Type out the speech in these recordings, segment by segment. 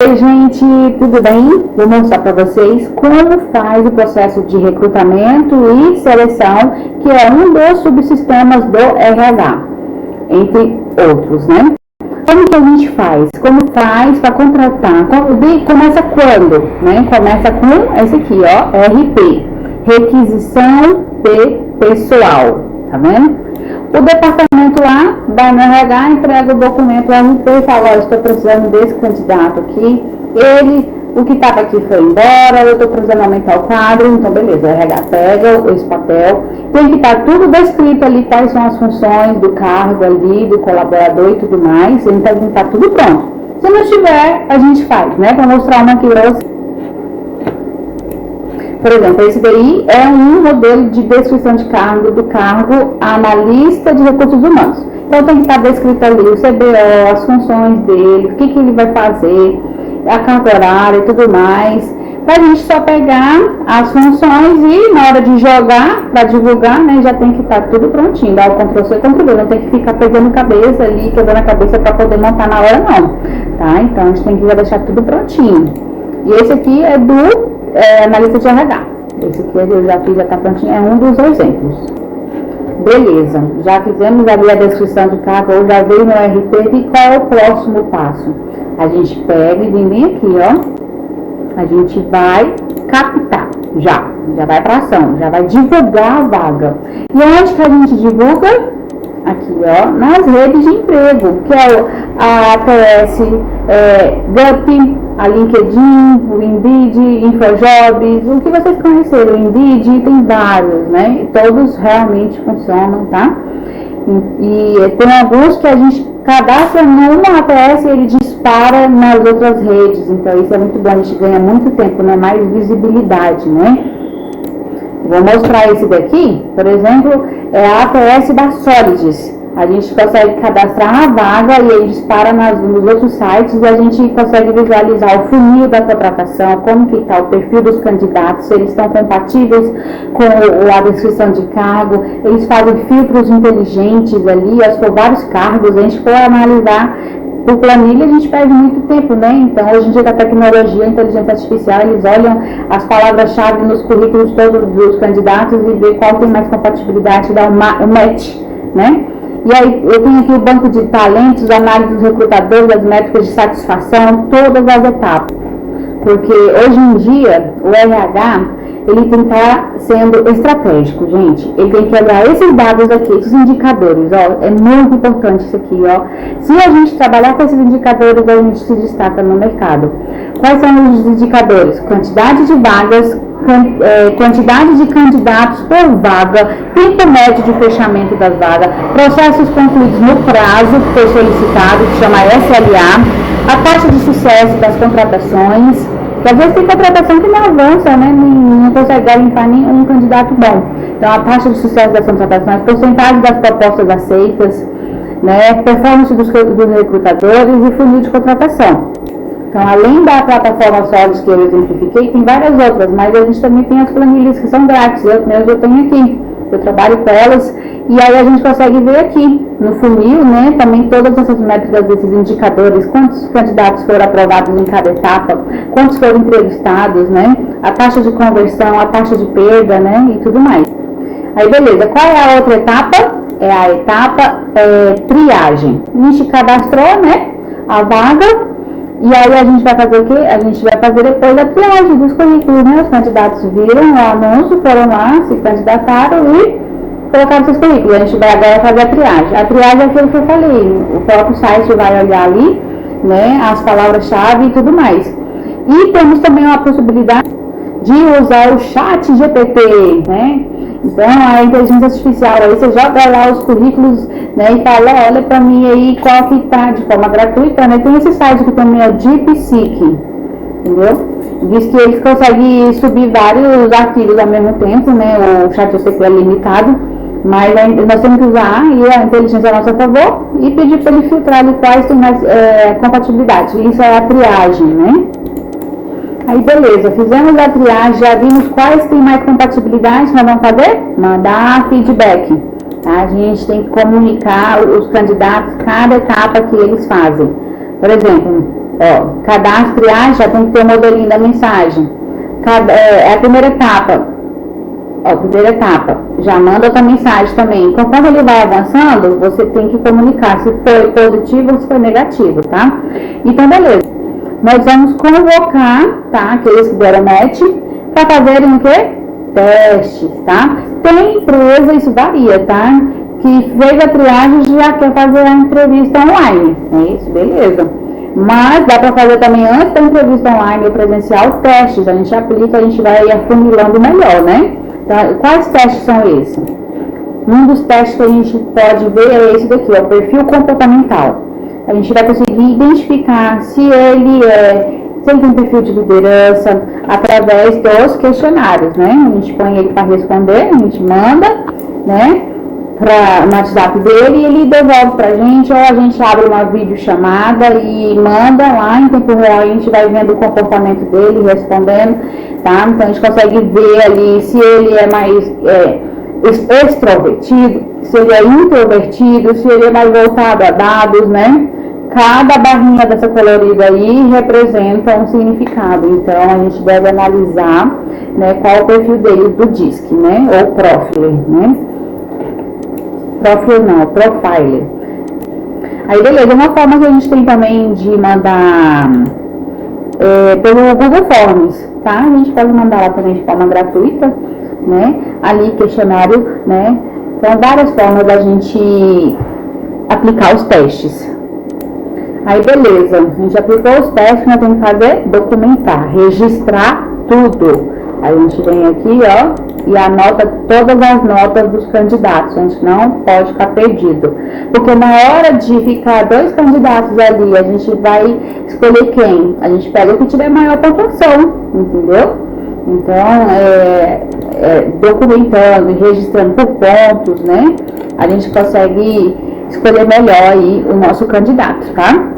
Oi, gente, tudo bem? Vou mostrar para vocês como faz o processo de recrutamento e seleção, que é um dos subsistemas do RH, entre outros, né? Como que a gente faz? Como faz para contratar? Começa quando? Né? Começa com esse aqui, ó, RP, requisição de pessoal, tá vendo? O departamento lá vai no RH, entrega o documento RP e fala, ó, estou precisando desse candidato aqui, o que estava aqui foi embora, eu estou precisando aumentar o quadro, então beleza, o RH pega esse papel, tem que estar tudo descrito ali, quais são as funções do cargo ali, do colaborador e tudo mais, então tem que estar tudo pronto. Se não tiver, a gente faz, né? Vou mostrar uma aqui para vocês. Por exemplo, esse daí é um modelo de descrição de cargo do cargo analista de recursos humanos. Então tem que estar descrito ali o CBO, as funções dele, o que ele vai fazer, a carga horária e tudo mais. Para a gente só pegar as funções e na hora de jogar, para divulgar, né, já tem que estar tudo prontinho. Dá o Ctrl+C e Ctrl+V, não tem que ficar pegando cabeça ali, quebrando a cabeça para poder montar na hora não. Tá? Então a gente tem que já deixar tudo prontinho. E esse aqui é do analista de RH. Esse aqui eu já fiz, já está prontinho, é um dos exemplos. Beleza, já fizemos ali a descrição de cargo, ou já veio no RP, e qual é o próximo passo? A gente pega e vem bem aqui, ó. A gente vai captar, já vai para ação, já vai divulgar a vaga. E onde que a gente divulga? Aqui, ó, nas redes de emprego, que é a ATS, GUP, a LinkedIn, o Indeed, InfoJobs, o que vocês conheceram, o Indeed, tem vários, né? E todos realmente funcionam, tá? E tem alguns que a gente cadastra numa ATS e ele dispara nas outras redes, então isso é muito bom, a gente ganha muito tempo, né? Mais visibilidade, né? Vou mostrar esse daqui, por exemplo, é a ATS da Solids. A gente consegue cadastrar a vaga e ele dispara nos outros sites e a gente consegue visualizar o funil da contratação, como que está o perfil dos candidatos, se eles estão compatíveis com a descrição de cargo, eles fazem filtros inteligentes ali, for vários cargos, a gente for analisar por planilha, a gente perde muito tempo, né? Então, hoje em dia, com a tecnologia, a inteligência artificial, eles olham as palavras-chave nos currículos todos dos candidatos e vê qual tem mais compatibilidade, dá um match, né? E aí, eu tenho aqui o banco de talentos, análise dos recrutadores, as métricas de satisfação, todas as etapas. Porque hoje em dia, o RH, ele tem que estar sendo estratégico, gente. Ele tem que olhar esses dados aqui, esses indicadores, ó. É muito importante isso aqui, ó. Se a gente trabalhar com esses indicadores, a gente se destaca no mercado. Quais são os indicadores? Quantidade de vagas, quantidade de candidatos por vaga, tempo médio de fechamento das vagas, processos concluídos no prazo que foi solicitado, que chama SLA, a taxa de sucesso das contratações, que às vezes tem contratação que não avança, né? Não consegue garimpar nenhum candidato bom. Então, a taxa de sucesso das contratações, porcentagem das propostas aceitas, né? Performance dos recrutadores e funil de contratação. Então, além da plataforma Solids que eu exemplifiquei, tem várias outras, mas a gente também tem as planilhas que são grátis, eu tenho aqui. Eu trabalho com elas e aí a gente consegue ver aqui no funil, né, também todas essas métricas desses indicadores, quantos candidatos foram aprovados em cada etapa, quantos foram entrevistados, né, a taxa de conversão, a taxa de perda, né, e tudo mais. Aí beleza, qual é a outra etapa? É a etapa triagem. A gente cadastrou, né, a vaga. E aí a gente vai fazer o quê? A gente vai fazer depois a triagem dos currículos, né? Os candidatos viram o anúncio, foram lá, se candidataram e colocaram seus currículos. A gente vai agora fazer a triagem. A triagem é aquilo que eu falei, o próprio site vai olhar ali, né? As palavras-chave e tudo mais. E temos também uma possibilidade de usar o chat GPT, né? Então, a inteligência artificial, aí você joga lá os currículos, né, e fala, olha pra mim aí qual que tá de forma gratuita, né? Tem esse site que também é o DeepSeek, entendeu? Diz que eles conseguem subir vários arquivos ao mesmo tempo, né? O chat GPT é limitado, mas nós temos que usar a inteligência a nosso favor e pedir para ele filtrar ali quais tem mais compatibilidade. Isso é a triagem, né? Aí beleza, fizemos a triagem, já vimos quais tem mais compatibilidade, nós vamos fazer? Mandar feedback. Tá? A gente tem que comunicar os candidatos, cada etapa que eles fazem. Por exemplo, Ó, cadastro, triagem, já tem que ter o modelinho da mensagem. É a primeira etapa. Ó, primeira etapa. Já manda outra mensagem também. Conforme ele vai avançando, você tem que comunicar se foi positivo ou se foi negativo, tá? Então, beleza. Nós vamos convocar, tá? Aqueles que deram match, para fazerem o quê? Testes, tá? Tem empresa, isso varia, tá? Que fez a triagem e já quer fazer a entrevista online. É isso, beleza. Mas dá para fazer também antes da entrevista online ou presencial testes. A gente aplica, a gente vai afunilando melhor, né? Então, quais testes são esses? Um dos testes que a gente pode ver é esse daqui, ó, o perfil comportamental. A gente vai conseguir identificar se ele tem perfil de liderança através dos questionários, né? A gente põe ele para responder, a gente manda, né? No WhatsApp dele e ele devolve pra gente, ou a gente abre uma videochamada e manda lá em tempo real, a gente vai vendo o comportamento dele, respondendo, tá? Então a gente consegue ver ali se ele é mais extrovertido, se ele é introvertido, se ele é mais voltado a dados, né? Cada barrinha dessa colorida aí representa um significado, então a gente deve analisar, né, qual é o perfil dele do DISC, né? Ou Profiler, né? Profiler. Aí, beleza, uma forma que a gente tem também de mandar pelo Google Forms, tá? A gente pode mandar lá também de forma gratuita, né? Ali, questionário, né? Então, várias formas da gente aplicar os testes. Aí, beleza, a gente aplicou os testes, nós temos que fazer documentar, registrar tudo. Aí a gente vem aqui, ó, e anota todas as notas dos candidatos. A gente não pode ficar perdido. Porque na hora de ficar dois candidatos ali, a gente vai escolher quem? A gente pega o que tiver maior pontuação, entendeu? Então, documentando e registrando por pontos, né? A gente consegue escolher melhor aí o nosso candidato, tá?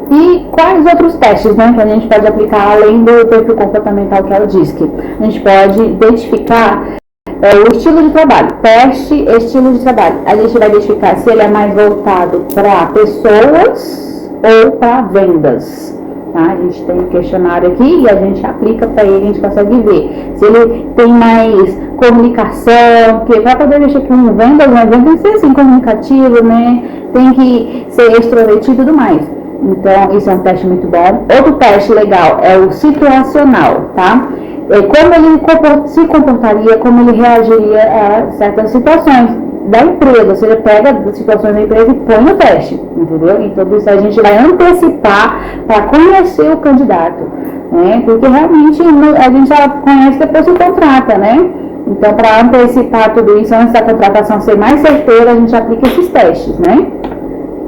E quais outros testes, né, que a gente pode aplicar além do perfil comportamental que é o DISC? A gente pode identificar o estilo de trabalho, teste estilo de trabalho. A gente vai identificar se ele é mais voltado para pessoas ou para vendas. Tá? A gente tem um questionário aqui e a gente aplica para ele, a gente consegue ver se ele tem mais comunicação, porque para poder mexer com vendas, né, tem que ser assim, comunicativo, né, tem que ser extrovertido e tudo mais. Então, isso é um teste muito bom. Outro teste legal é o situacional, tá? Como ele se comportaria, como ele reagiria a certas situações da empresa. Você pega as situações da empresa e põe no teste, entendeu? Então, isso a gente vai antecipar para conhecer o candidato, né? Porque realmente a gente já conhece depois se contrata, né? Então, para antecipar tudo isso, antes da contratação ser mais certeira, a gente aplica esses testes, né?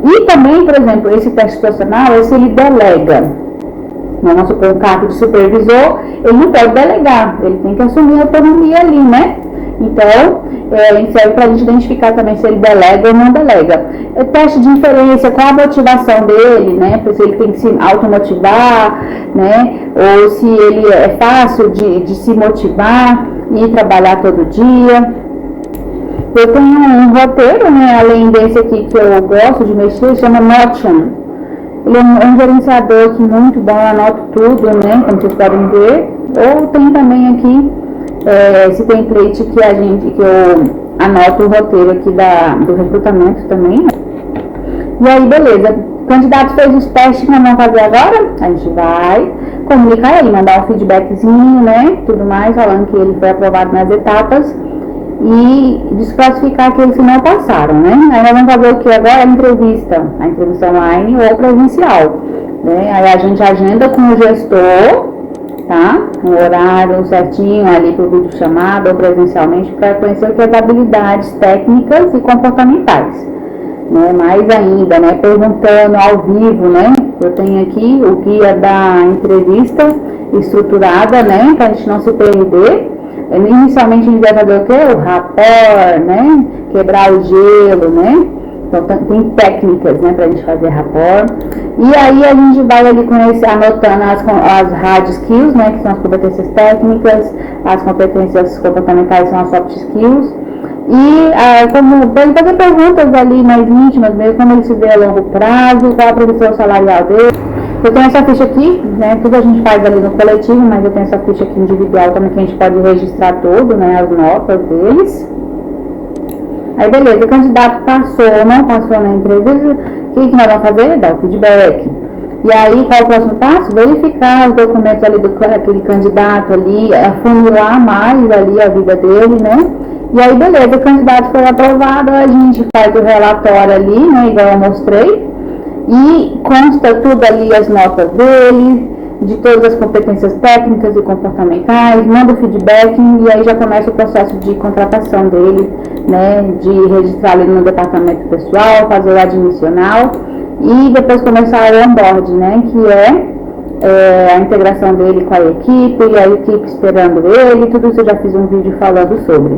E também, por exemplo, esse teste situacional é se ele delega. Vamos supor, um cargo de supervisor, ele não pode delegar, ele tem que assumir a autonomia ali, né? Então, serve para a gente identificar também se ele delega ou não delega. Teste de inferência, qual a motivação dele, né? Se ele tem que se automotivar, né? Ou se ele é fácil de se motivar e trabalhar todo dia. Eu tenho um roteiro, né, além desse aqui que eu gosto de mexer, chama Notion. Ele é um gerenciador aqui muito bom, eu anoto tudo, né, como vocês podem ver. Ou tem também aqui esse template que eu anoto o roteiro aqui do recrutamento também. E aí, beleza. O candidato fez os testes que nós vamos fazer agora, a gente vai comunicar ele, mandar um feedbackzinho, né, tudo mais, falando que ele foi aprovado nas etapas. E desclassificar aqueles que não passaram, né? Aí nós vamos fazer o que agora? A entrevista online ou presencial, né? Aí a gente agenda com o gestor, tá? Um horário certinho ali para o vídeo chamado ou presencialmente para conhecer o que é as habilidades técnicas e comportamentais, né? Mais ainda, né? Perguntando ao vivo, né? Eu tenho aqui o guia da entrevista estruturada, né? Para a gente não se perder. Inicialmente a gente vai fazer o quê? O rapport, né? Quebrar o gelo, né? Então tem técnicas, né, pra gente fazer rapport. E aí a gente vai ali anotando as hard skills, né, que são as competências técnicas, as competências comportamentais são as soft skills. E pode fazer perguntas ali mais íntimas mesmo, como ele se vê a longo prazo, qual a previsão salarial dele. Eu tenho essa ficha aqui, né? Tudo a gente faz ali no coletivo, mas eu tenho essa ficha aqui individual também que a gente pode registrar tudo, né? As notas deles. Aí beleza, o candidato passou ou não passou na entrevista, o que nós vamos fazer? Dar o feedback. E aí, qual é o próximo passo? Verificar os documentos ali daquele candidato ali, afunilar mais ali a vida dele, né? E aí, beleza, o candidato foi aprovado, a gente faz o relatório ali, né? Igual eu mostrei. E consta tudo ali, as notas dele, de todas as competências técnicas e comportamentais, manda o feedback e aí já começa o processo de contratação dele, né? De registrar ali no departamento pessoal, fazer o admissional. E depois começar o onboard, né, que é a integração dele com a equipe, e a equipe esperando ele, tudo isso eu já fiz um vídeo falando sobre.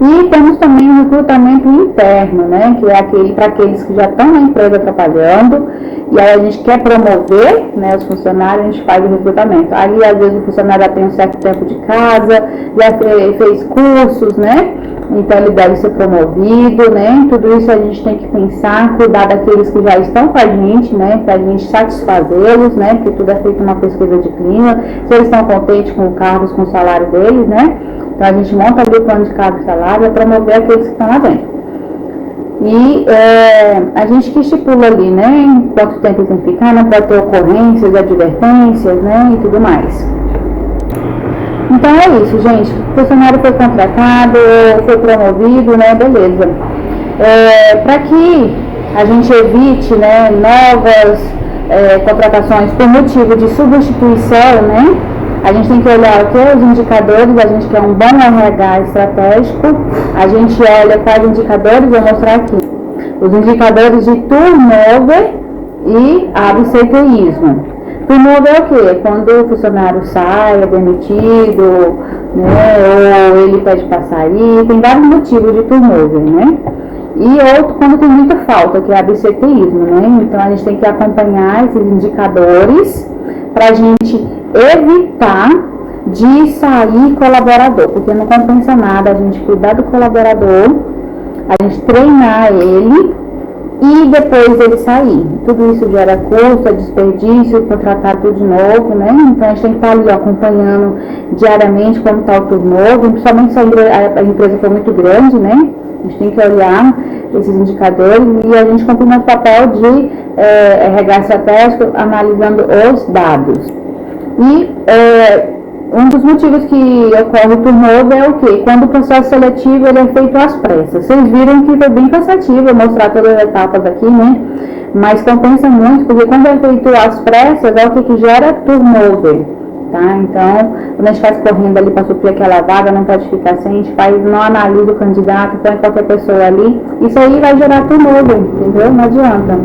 E temos também o recrutamento interno, né, que é aquele para aqueles que já estão na empresa trabalhando, e aí a gente quer promover, né, os funcionários, a gente faz o recrutamento. Ali, às vezes, o funcionário já tem um certo tempo de casa, já fez cursos, né, então ele deve ser promovido, né? Tudo isso a gente tem que pensar, cuidar daqueles que já estão com a gente, né? Para a gente satisfazê-los, né? Porque tudo é feito uma pesquisa de clima, se eles estão contentes com o cargo, com o salário deles, né? Então a gente monta ali o plano de cargo e salário para promover aqueles que estão lá dentro. E a gente que estipula ali, né? Em quanto tempo tem que ficar, não pode ter ocorrências, advertências, né? E tudo mais. Então é isso, gente. O funcionário foi contratado, foi promovido, né? Beleza. Para que a gente evite, né, novas contratações por motivo de substituição, né? A gente tem que olhar o que? Os indicadores, a gente quer um bom RH estratégico. A gente olha quais indicadores, vou mostrar aqui. Os indicadores de turnover e absenteísmo. Turnover é o quê? Quando o funcionário sai, é demitido, né, ou ele pede para sair, tem vários motivos de turnover, né? E outro quando tem muita falta, que é absenteísmo, né? Então a gente tem que acompanhar esses indicadores para a gente evitar de sair colaborador, porque não compensa nada a gente cuidar do colaborador, a gente treinar ele e depois ele sair. Tudo isso gera custo, desperdício, contratar tudo de novo, né? Então a gente tem que estar ali acompanhando diariamente como está o turnover, principalmente se a empresa for muito grande, né? A gente tem que olhar esses indicadores e a gente cumpre o papel de RH estratégico analisando os dados. E um dos motivos que ocorre o turnover é o quê? Quando o processo seletivo ele é feito às pressas. Vocês viram que foi bem cansativo eu mostrar todas as etapas aqui, né? Mas compensa muito, porque quando é feito às pressas é o que gera turnover, tá? Então, quando a gente faz correndo ali para suprir aquela vaga, não pode ficar sem, a gente faz, não analisa o candidato, põe qualquer pessoa ali, isso aí vai gerar turnover, entendeu? Não adianta.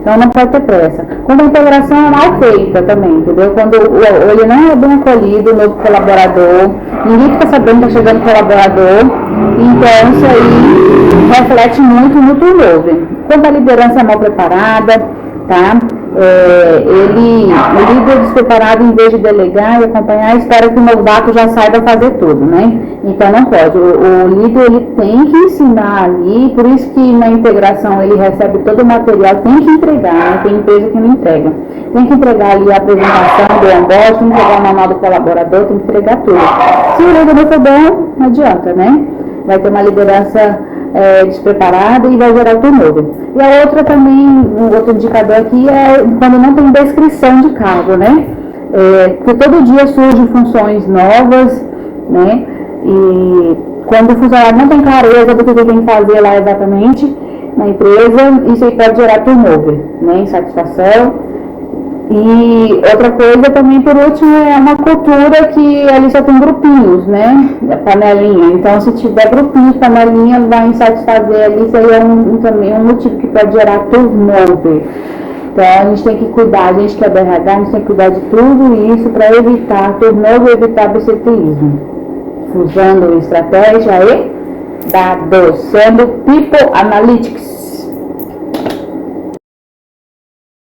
Então não pode ter pressa. Quando a integração é mal feita também, entendeu? Quando ele não é bem acolhido, o novo colaborador, ninguém fica sabendo que está chegando colaborador, então isso aí reflete muito no turnover. Quando a liderança é mal preparada, tá? O líder despreparado, em vez de delegar e acompanhar, espera que o novato já saiba fazer tudo, né? Então não pode. O líder ele tem que ensinar ali, por isso que na integração ele recebe todo o material, tem que entregar, né? Tem empresa que não entrega. Tem que entregar ali a apresentação do onboard, tem que entregar o manual do colaborador, tem que entregar tudo. Se o líder não for bom, não adianta, né? Vai ter uma liderança despreparada e vai gerar turnover. E a outra também, um outro indicador aqui é quando não tem descrição de cargo, né? Porque todo dia surgem funções novas, né? E quando o funcionário não tem clareza do que ele tem que fazer lá exatamente na empresa, isso aí pode gerar turnover, né? Insatisfação. E outra coisa também, por último, é uma cultura que ali só tem grupinhos, né? Panelinha. Então, se tiver grupinhos, panelinha, vai insatisfazer ali, isso aí é também um motivo que pode gerar turnover. Então, a gente tem que cuidar, a gente que é do RH, a gente tem que cuidar de tudo isso para evitar turnover e evitar absenteísmo. Usando estratégia e dados, sendo People Analytics.